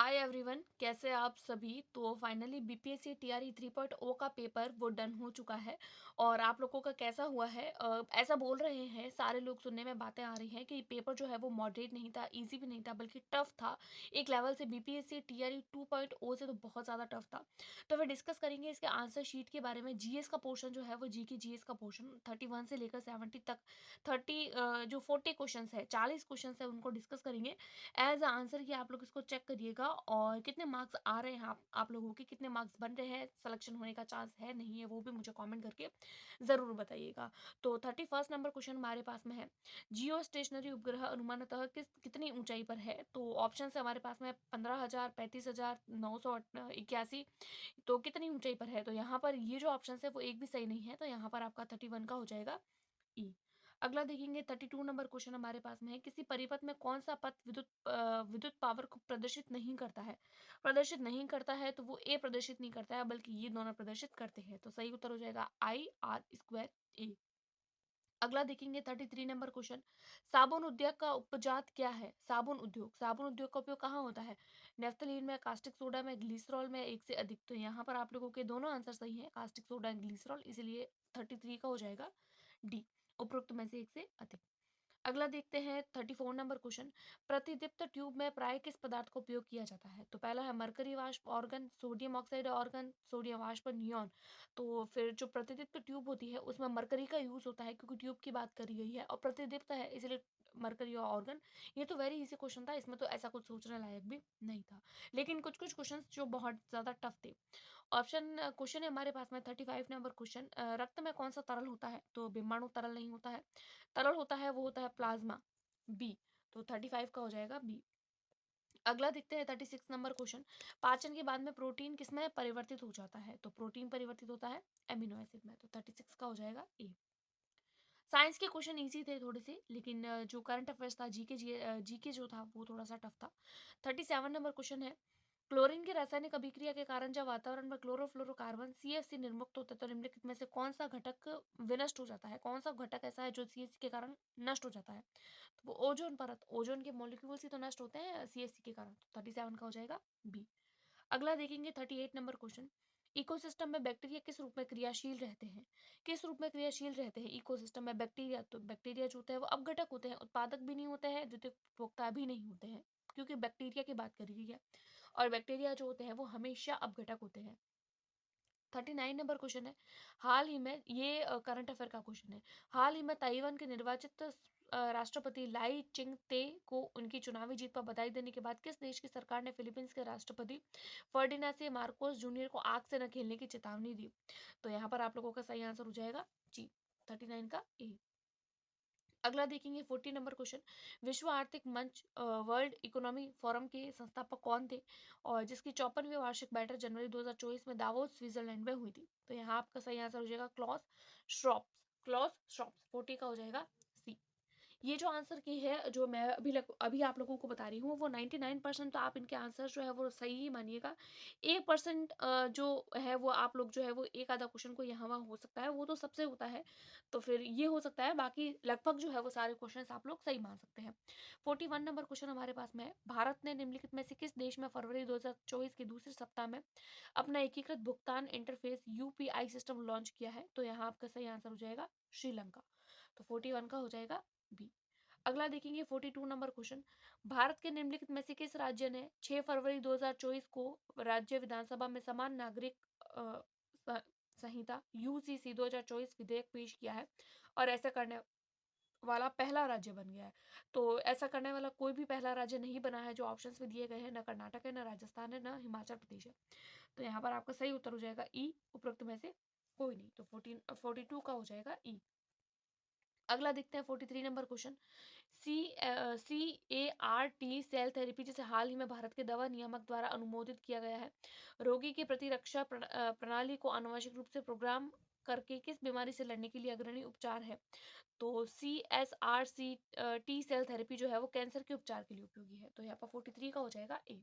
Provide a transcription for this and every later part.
Hi everyone, कैसे आप सभी। तो फाइनली बीपीएससी टीआरई 3.0 का पेपर वो डन हो चुका है। और आप लोगों का कैसा हुआ है? ऐसा बोल रहे हैं सारे लोग, सुनने में बातें आ रही हैं कि पेपर जो है वो मॉडरेट नहीं था, इजी भी नहीं था, बल्कि टफ था। एक लेवल से बीपीएससी टीआरई 2.0 से तो बहुत ज़्यादा टफ था। तो वे डिस्कस करेंगे इसके आंसर शीट के बारे में। जीएस का पोर्शन जो है वो जीएस का पोर्शन 31 से लेकर 70 तक 30 जो 40 क्वेश्चन है, 40 क्वेश्चन है, उनको डिस्कस करेंगे एज आंसर की। आप लोग इसको चेक करिएगा और कितने मार्क्स आ रहे हैं आप लोगों के, कितने मार्क्स बन रहे हैं, सिलेक्शन होने का चांस है नहीं है, वो भी मुझे कमेंट करके ज़रूर बताइएगा। तो 31 नंबर क्वेश्चन हमारे पास में है, जियो स्टेशनरी उपग्रह अनुमानतः कितनी ऊंचाई पर है। तो ऑप्शन है हमारे पास में 15,000, 35,981। तो कितनी ऊंचाई पर है, तो यहाँ पर ये जो ऑप्शन है वो एक भी सही नहीं है, तो यहाँ पर आपका 31 का हो जाएगा ई। अगला देखेंगे 32 नंबर क्वेश्चन हमारे पास में है, किसी परिपथ में कौन सा पथ विद्युत पावर को प्रदर्शित नहीं करता है। प्रदर्शित नहीं करता है तो वो ए प्रदर्शित नहीं करता है, बल्कि ये दोनों प्रदर्शित करते हैं। तो सही उत्तर हो जाएगा IR² ए। अगला देखेंगे 33 नंबर क्वेश्चन, साबुन उद्योग का उपजात क्या है। साबुन उद्योग का उपयोग कहाँ होता है। नेफ्थलीन में, कास्टिक सोडा में, ग्लिसरॉल में, एक से अधिक। तो यहाँ पर आप लोगों के दोनों आंसर सही हैं, कास्टिक सोडा एंड ग्लिसरॉल, इसलिए 33 का हो जाएगा डी, उपरोक्त में से एक से अधिक। अगला देखते हैं 34 नंबर क्वेश्चन, प्रतिदीप्त ट्यूब में प्राय किस पदार्थ का उपयोग किया जाता है। तो पहला है मरकरी वाष्प organ, sodium oxide organ, sodium वाष्प, नियॉन। तो फिर जो प्रतिदीप्त ट्यूब होती है उसमें मरकरी का यूज होता है, क्योंकि ट्यूब की बात करी गई है और प्रतिदीप्त है, इसलिए मरकरी और ऑर्गन। ये तो वेरी इजी क्वेश्चन था, इसमें तो ऐसा कुछ सोचने लायक भी नहीं था, लेकिन कुछ कुछ क्वेश्चन जो बहुत ज्यादा टफ थे। ऑप्शन क्वेश्चन है हमारे पास में 35 नंबर क्वेश्चन, रक्त में कौन सा तरल होता है। तो विमाणु तरल नहीं होता है, तरल होता है वो होता है प्लाज्मा, बी। तो 35 का हो जाएगा बी। अगला देखते हैं 36 नंबर क्वेश्चन, पाचन के बाद में प्रोटीन किसमें परिवर्तित हो जाता है। तो प्रोटीन परिवर्तित होता है एमिनो एसिड में। तो 36 का हो जाएगा ए। साइंस के क्वेश्चन इजी थे थोड़े से, लेकिन जो करंट अफेयर्स था, जीके जो था वो थोड़ा सा टफ था। 37 नंबर क्वेश्चन है, क्लोरीन की रासायनिक अभिक्रिया के कारण जब वातावरण में क्लोरोफ्लोरोकार्बन CFC निर्मुक्त होता है तो निम्नलिखित में से कौन सा घटक विनष्ट हो जाता है। कौन सा घटक ऐसा है जो CFC के कारण नष्ट हो जाता है। तो वो ओजोन परत, ओजोन के मॉलिक्यूल्स ही तो नष्ट होते हैं CFC के कारण। तो 37 का हो जाएगा बी। अगला देखेंगे 38 नंबर क्वेश्चन, इकोसिस्टम में बैक्टीरिया किस रूप में क्रियाशील रहते हैं। किस रूप में क्रियाशील रहते हैं इकोसिस्टम में बैक्टीरिया। तो बैक्टीरिया जो होते हैं वो अपघटक होते हैं, उत्पादक भी नहीं होते हैं, द्वितीय उपभोक्ता भी नहीं होते हैं, क्योंकि बैक्टीरिया की बात करी गई है। और बैक्टीरिया जो होते हैं वो हमेशा अपघटक होते हैं। 39 नंबर क्वेश्चन है, हाल ही में ये करंट अफेयर का क्वेश्चन है, हाल ही में ताइवान के निर्वाचित राष्ट्रपति लाई चिंग ते को उनकी चुनावी जीत पर बधाई देने के बाद किस देश की सरकार ने फिलीपींस के राष्ट्रपति फर्डिनांड मार्कोस जूनियर को आग से न खेलने की चेतावनी दी। तो यहाँ पर आप लोगों का सही आंसर हो जाएगा जी, 39 का ए। अगला देखेंगे 40 नंबर क्वेश्चन, विश्व आर्थिक मंच वर्ल्ड इकोनॉमी फोरम के संस्थापक कौन थे और जिसकी 54वीं वार्षिक बैठक जनवरी 2024 में दावोस स्विट्जरलैंड में हुई थी। तो यहाँ आपका सही आंसर हो जाएगा क्लॉस श्रॉप्स। क्लॉस श्रॉप्स 40 का हो जाएगा सी। ये जो आंसर की है, जो मैं अभी आप लोगों को बता रही हूँ, वो 99% तो आप इनके आंसर जो है वो सही ही मानिएगा। 1% जो है वो आप लोग जो है वो एक आधा क्वेश्चन को यहाँ वहाँ हो सकता है, वो तो सबसे होता है। तो फिर ये हो सकता है, बाकी लगभग जो है वो सारे क्वेश्चन आप लोग सही मान सकते हैं। 41 नंबर क्वेश्चन हमारे पास में है, भारत ने निम्नलिखित में से किस देश में फरवरी 2024 के दूसरे सप्ताह में अपना एकीकृत भुगतान इंटरफेस UPI सिस्टम लॉन्च किया है। तो यहाँ आपका सही आंसर हो जाएगा श्रीलंका। तो 41 का हो जाएगा बी। अगला देखेंगे 42 नंबर क्वेश्चन, भारत के निम्नलिखित में से किस राज्य ने 6 फरवरी 2024 को राज्य विधानसभा में समान नागरिक अ, स- संहिता UCC 2024 विधेयक पेश किया है और ऐसा करने वाला पहला राज्य बन गया है। तो ऐसा करने वाला कोई भी पहला राज्य नहीं बना है, जो ऑप्शंस में दिए गए हैं, न कर्नाटक है, न राजस्थान है, न हिमाचल प्रदेश है। तो यहाँ पर आपका सही उत्तर हो जाएगा ई, उपरोक्त में से कोई नहीं। तो 42 का हो जाएगा ई। अगला देखते हैं 43 number question, CAR-T cell therapy, जिसे हाल ही में भारत के दवा नियामक द्वारा अनुमोदित किया गया है, रोगी की प्रतिरक्षा प्रणाली को आनुवंशिक रूप से प्रोग्राम करके किस बीमारी से लड़ने के लिए अग्रणी उपचार है। तो CSRC T सेल थेरेपी जो है वो कैंसर के उपचार के लिए उपयोगी है। तो यहाँ पर 43 का हो जाएगा ए।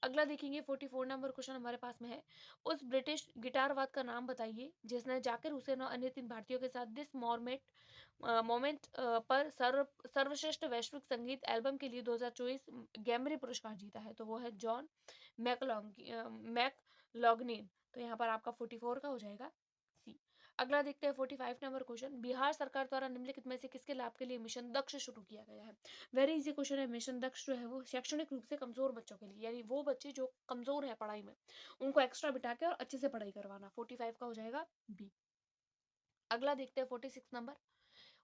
अगला देखेंगे 44 नंबर क्वेश्चन हमारे पास में है, उस ब्रिटिश गिटारवाद का नाम बताइए जिसने जाकिर हुसैन और अन्य 3 भारतीयों के साथ दिस मोमेंट पर सर्वश्रेष्ठ वैश्विक संगीत एल्बम के लिए 2024 गैमरी पुरस्कार जीता है। तो वो है जॉन मैकलॉगनिन। तो यहाँ पर आपका 44 का हो जाएगा सी। अगला देखते हैं 45 नंबर क्वेश्चन, बिहार सरकार द्वारा निम्नलिखित में से किसके लाभ के लिए मिशन दक्ष शुरू किया गया है। वेरी इजी क्वेश्चन है। मिशन दक्ष जो है वो शैक्षणिक रूप से कमजोर बच्चों के लिए, यानी वो बच्चे जो कमजोर है पढ़ाई में, उनको एक्स्ट्रा बिठा के और अच्छे से पढ़ाई करवाना। 45 का हो जाएगा बी। अगला देखते हैं 46 नंबर,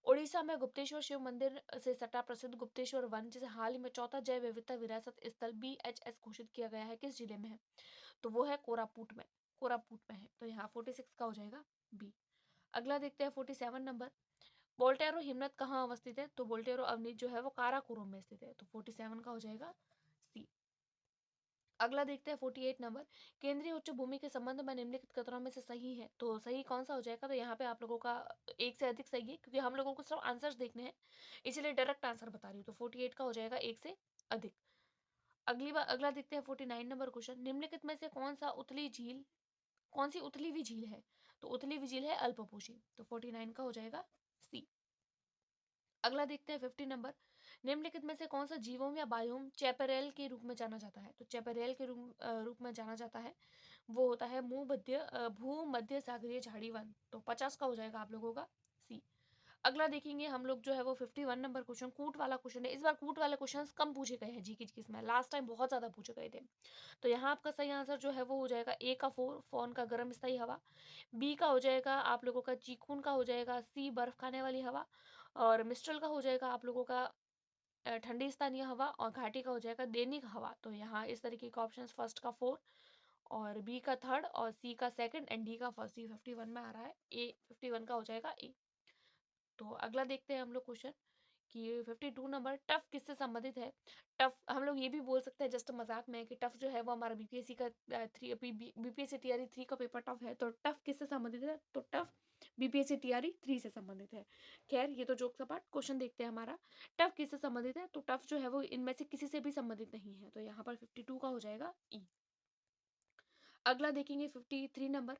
ओडिशा में गुप्तेश्वर शिव मंदिर से सटा प्रसिद्ध गुप्तेश्वर वन, जिसे हाल ही में चौथा जैव विविधता विरासत स्थल BHS घोषित किया गया है, किस जिले में है। तो वो है कोरापुट में है। तो यहाँ 46 का हो जाएगा बी। अगला देखते हैं 47 नंबर, बोल्टेरो हिमनद कहाँ अवस्थित है। तो बोल्टेरो अवनीत जो है वो काराकोरम में स्थित है। तो 47 का हो जाएगा सी। अगला देखते हैं 48 नंबर, केंद्रीय उच्च भूमि के संबंध में निम्नलिखित कथनों में से सही है। तो सही कौन सा हो जाएगा। तो यहाँ पे आप लोगों का एक से अधिक सही है, क्योंकि हम लोगों को सिर्फ आंसर्स देखने हैं, इसीलिए डायरेक्ट आंसर बता रही हूँ। तो 48 का हो जाएगा एक से अधिक। अगला देखते हैं 49 नंबर क्वेश्चन, निम्नलिखित में से कौन सी उथली हुई झील है। तो उथली हुई झील है अल्पपोषी। तो 49 का हो जाएगा सी। अगला देखते हैं 50 नंबर, निम्नलिखित में से कौन सा जीवोम या बायोम चैपेरेल के रूप में जाना जाता है। तो चैपेरेल के रूप में जाना जाता है, वो होता है भूमध्य सागरीय झाड़ी वन। तो 50 का हो जाएगा आप लोगों का सी। अगला देखेंगे हम लोग जो है वो 51 नंबर क्वेश्चन, कूट वाला क्वेश्चन है। इस बार कूट वाले क्वेश्चन कम पूछे गए हैं जी की इसमें, लास्ट टाइम बहुत ज्यादा पूछे गए थे। तो यहाँ आपका सही आंसर जो है वो हो जाएगा ए का फोन का गर्म स्थायी हवा, बी का हो जाएगा आप लोगों का चीकून का हो जाएगा सी बर्फ खाने वाली हवा, और मिस्ट्रल का हो जाएगा आप लोगों का ठंडी स्थानीय हवा, और घाटी का हो जाएगा दैनिक हवा। तो यहाँ इस तरीके का ऑप्शन, फर्स्ट का 4 और बी का थर्ड और सी का सेकंड एंड डी का फर्स्ट, ये 51 में आ रहा है। ए 51 का हो जाएगा ए। तो अगला देखते हैं हम लोग क्वेश्चन कि 52 नंबर, टफ किससे संबंधित है। टफ हम लोग ये भी बोल सकते हैं जस्ट मजाक में कि टफ जो है वो हमारा बीपीएससी का बीपीएससी टीआरई 3 का पेपर टफ है। तो टफ किससे संबंधित है। तो टफ बीपीएससी टीआरई 3 से संबंधित है। खैर ये तो जोक सपाट। क्वेश्चन देखते हैं हमारा, टफ किससे संबंधित है। तो टफ जो है वो इनमें से किसी से भी संबंधित नहीं है। तो यहाँ पर 52 का हो जाएगा ई। अगला देखेंगे 53 नंबर,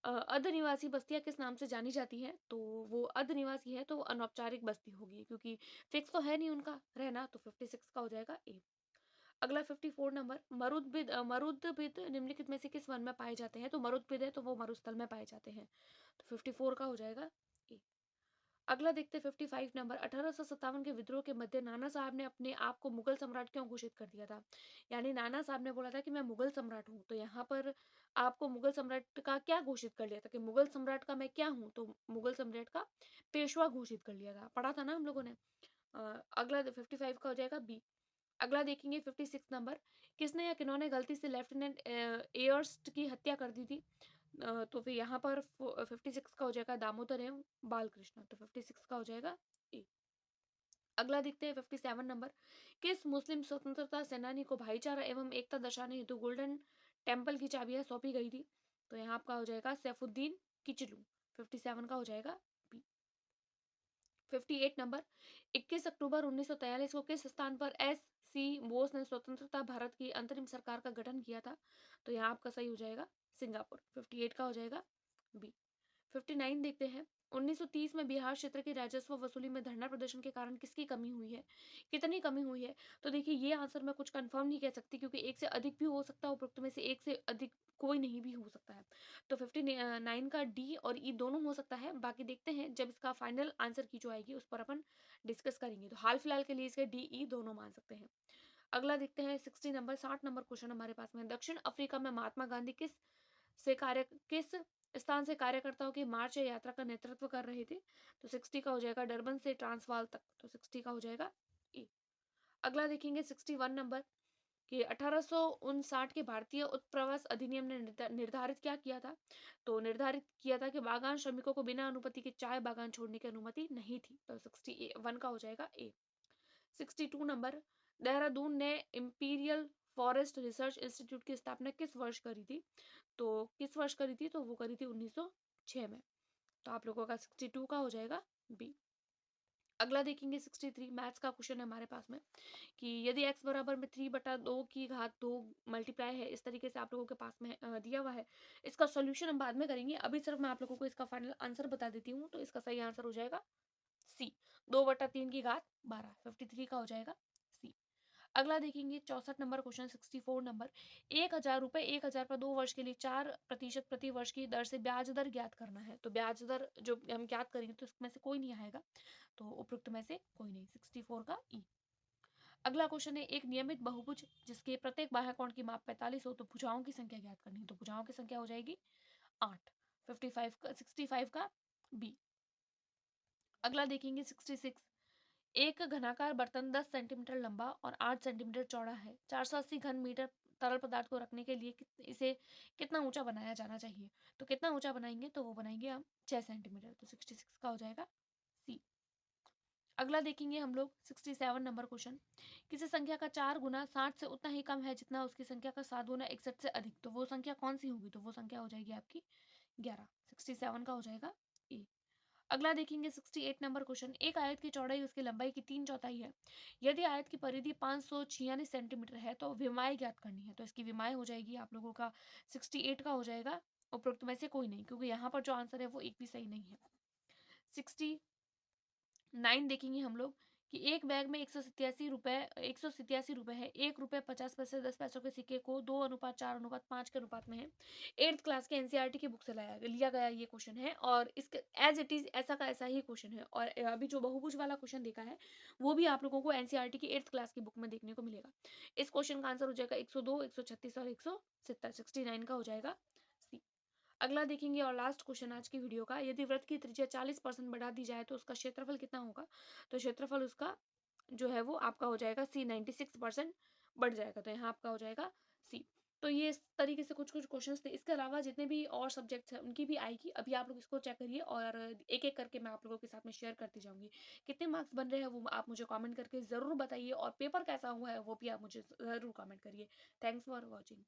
अर्ध निवासी बस्तियां किस नाम से जानी जाती हैं। तो वो अर्ध निवासी है तो वो अनौपचारिक बस्ती होगी, क्योंकि फिक्स तो है नहीं उनका रहना। तो 56 का हो जाएगा ए। अगला 54 नंबर, मरुदबिद निम्नलिखित में से किस वन में पाए जाते हैं। तो मरुदबिद है तो वो मरुस्थल में पाए जाते हैं। तो 54 का हो जाएगा ए। अगला देखते हैं 55 नंबर, 1857 के विद्रोह के मध्य नाना साहब ने अपने आप को मुगल सम्राट क्यों घोषित कर दिया था। यानी नाना साहब ने बोला था कि मैं मुगल सम्राट हूँ। तो यहाँ पर आपको मुगल सम्राट का क्या घोषित कर लिया था कि मुगल सम्राट का मैं क्या हूँ। तो मुगल सम्राट का पेशवा घोषित कर लिया था, पढ़ा था ना हम लोगों ने। अगला 55 का हो जाएगा बी। अगला देखेंगे 56 नंबर, किसने या किन्होंने गलती से लेफ्टिनेंट एयर्स्ट की हत्या कर दी थी। तो फिर यहाँ पर 56 का हो जाएगा दामोदर एवं बालकृष्ण। तो 56 का हो जाएगा ए। अगला देखते हैं 57 नंबर, किस मुस्लिम स्वतंत्रता सेनानी को भाईचारा एवं एकता दर्शाने हेतु गोल्डन टेम्पल की चाबियां सौंपी गई थी। तो यहाँ आपका हो जाएगा सैफुद्दीन किचलू। 57 का हो जाएगा बी। 58 नंबर, 21 अक्टूबर 1943 को किस स्थान पर SC बोस ने स्वतंत्रता भारत की अंतरिम सरकार का गठन किया था। तो यहाँ आपका सही हो जाएगा सिंगापुर। 58 का हो जाएगा बी। 59 देखते हैं, 1930 में बिहार क्षेत्र की राजस्व वसूली में धरना प्रदर्शन के कारण किसकी कमी हुई है, कितनी कमी हुई है। तो देखिए ये आंसर मैं कुछ कंफर्म नहीं कह सकती, क्योंकि एक से अधिक भी हो सकता है, उपरोक्त में से एक से अधिक कोई नहीं भी हो सकता है। तो 59 का डी और ई दोनों हो सकता है। बाकी देखते हैं जब इसका फाइनल आंसर की जो आएगी उस पर अपन डिस्कस करेंगे। तो हाल फिलहाल के लिए इसके डी ई दोनों मान सकते हैं। अगला देखते हैं 60 नंबर क्वेश्चन हमारे पास में, दक्षिण अफ्रीका में महात्मा गांधी किस स्थान से कार्यकर्ताओं की मार्च या यात्रा का नेतृत्व कर रहे थे। तो 60 का हो जाएगा डरबन से ट्रांसवाल तक। तो 60 का हो जाएगा ए। अगला देखेंगे 61 नंबर कि 1859 के भारतीय उत्प्रवास अधिनियम ने निर्धारित क्या किया था। तो निर्धारित किया था कि बागान श्रमिकों को बिना अनुमति के चाय बागान छोड़ने की अनुमति नहीं थी। तो 61 का हो जाएगा ए। 62 नंबर, देहरादून ने इंपीरियल फॉरेस्ट रिसर्च इंस्टीट्यूट की स्थापना किस वर्ष करी थी। तो किस वर्ष करी थी। तो वो करी थी 1906 में। तो आप लोगों का 62 का हो जाएगा बी। अगला देखेंगे 63 मैथ्स का क्वेश्चन है हमारे पास में कि यदि x बराबर में 3/2 की घात 2 मल्टीप्लाई है, इस तरीके से आप लोगों के पास में दिया हुआ है। इसका सॉल्यूशन हम बाद में करेंगे, अभी सिर्फ मैं आप लोगों को इसका फाइनल आंसर बता देती हूँ। तो इसका सही आंसर हो जाएगा सी, 2/3 की घात 12, 53 का हो जाएगा सी। अगला देखेंगे 64 नंबर क्वेश्चन, 64 नंबर, 1000 रुपए 1000 पर 2 वर्ष के लिए 4% प्रति वर्ष की दर से ब्याज दर ज्ञात करना है। तो ब्याज दर जो हम ज्ञात करेंगे तो इसमें से कोई नहीं आएगा, तो उपरोक्त में से कोई नहीं, 64 का ई। अगला क्वेश्चन है एक नियमित बहुभुज जिसके प्रत्येक बाह्य कोण की माप 45 हो तो भुजाओं की संख्या ज्ञात करनी है। तो भुजाओं की संख्या हो जाएगी 8, 65 का बी। अगला देखेंगे 66, एक घनाकार बर्तन 10 सेंटीमीटर लंबा और 8 सेंटीमीटर चौड़ा है। 480 घन मीटर तरल पदार्थ को रखने के लिए इसे कितना ऊंचा बनाया जाना चाहिए। तो कितना ऊंचा बनाएंगे, तो वो बनाएंगे हम 6 सेंटीमीटर। तो 66 का हो जाएगा सी। अगला देखेंगे हम लोग 67 नंबर क्वेश्चन, किसी संख्या का 4 गुना 60 से उतना ही कम है जितना उसकी संख्या का 7 गुना 61 से अधिक। तो वो संख्या कौन सी होगी, तो वो संख्या हो जाएगी आपकी 11, 67 का हो जाएगा ए। अगला देखेंगे 68 नंबर क्वेश्चन, एक आयत की चौड़ाई उसकी लंबाई की 3/4 है। यदि आयत की परिधि 546 सेंटीमीटर है तो विमाएँ ज्ञात करनी है। तो इसकी विमाएँ हो जाएगी आप लोगों का 68 का हो जाएगा, उपरोक्त में से कोई नहीं, क्योंकि यहाँ पर जो आंसर है वो एक भी सही नहीं है। 69 देखेंगे हम लोग कि एक बैग में 187 रुपए है। 1 रुपए 50 पैसे 10 पैसों के सिक्के को 2:4:5 के अनुपात में है। 8th क्लास के एनसीईआरटी की बुक से लिया गया ये क्वेश्चन है और इसके एज इट इज ऐसा का ऐसा ही क्वेश्चन है। और अभी जो बहुभुज वाला क्वेश्चन देखा है वो भी आप लोगों को एनसीईआरटी की 8th क्लास की बुक में देखने को मिलेगा। इस क्वेश्चन का आंसर हो जाएगा 102, 136 और 170, 69 का हो जाएगा सी। अगला देखेंगे और लास्ट क्वेश्चन आज की वीडियो का, यदि वृत्त की त्रिज्या 40% बढ़ा दी जाए तो उसका क्षेत्रफल कितना होगा। तो क्षेत्रफल उसका जो है वो आपका हो जाएगा सी, 96% बढ़ जाएगा। तो यहाँ आपका हो जाएगा सी। तो ये इस तरीके से कुछ कुछ क्वेश्चंस थे। इसके अलावा जितने भी और सब्जेक्ट्स हैं उनकी भी आएगी। अभी आप लोग इसको चेक करिए और एक एक करके मैं आप लोगों के साथ में शेयर करती जाऊंगी। कितने मार्क्स बन रहे हैं वो आप मुझे कमेंट करके ज़रूर बताइए और पेपर कैसा हुआ है वो भी आप मुझे ज़रूर कमेंट करिए। Thanks for watching.